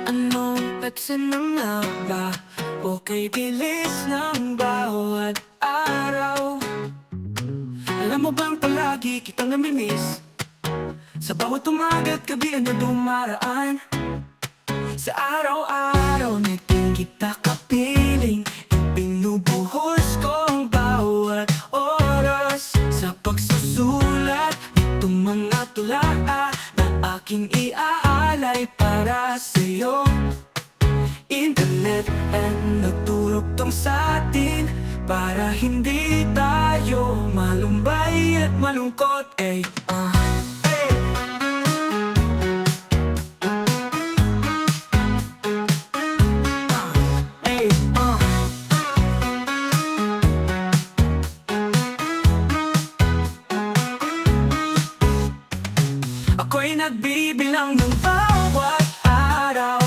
Anong petsa na nga ba? Okay, bilis ng bawat araw. Alam mo bang palagi kitang namimiss? Sa bawat umaga at gabi na dumaraan. Sa araw-araw na di kita kapiling, ibinubuhos ko ang bawat oras sa pagsusulat nitong mga tula na aking iaalay para sa'yo. Internet ang nagturugtong sa atin para hindi tayo malumbay at malungkot. Ako'y nagbibilang ng bawat araw.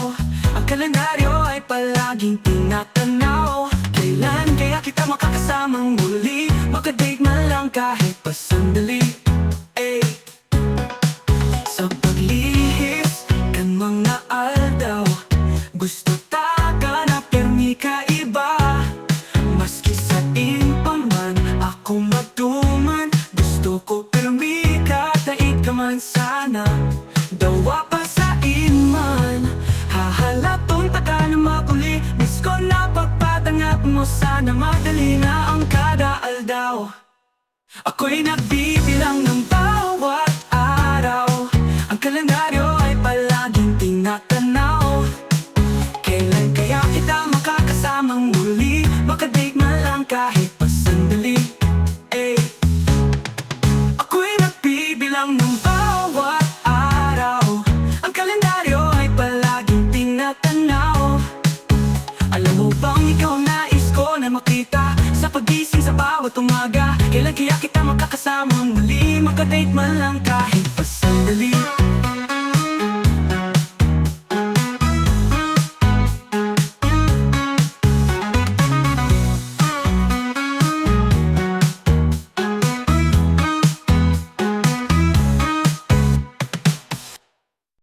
Ang kalendaryo ay palaging tinatanaw. Kailan kaya kita makakasamang muli? Makadate man lang kahit pa sandali. Sa paglihis kan mga aldaw, gusto taka na permi ka iba. Maski sa pa man ako magtuman, gusto ko permi ka, taig ka man sana. Dawa pa sa iman, hahalaton taka na makuli. Miss ko na pagpatanggap mo, sana madali na ang kada aldaw. Ako'y nagbibilang ng bawat araw. Ang kalendaryo ay palaging tinatanaw. Kailan kaya kita makakasamang muli? Makadate man lang kahit pa sandali. Ako'y nagbibilang ng bawat araw. Ang kalendaryo ay palaging tinatanaw. Alam mo bang ikaw nais ko na makita sa pagising sa bawat umaga? Kailan kaya kita makakasamang muli? Makadate man lang kahit pa sandali.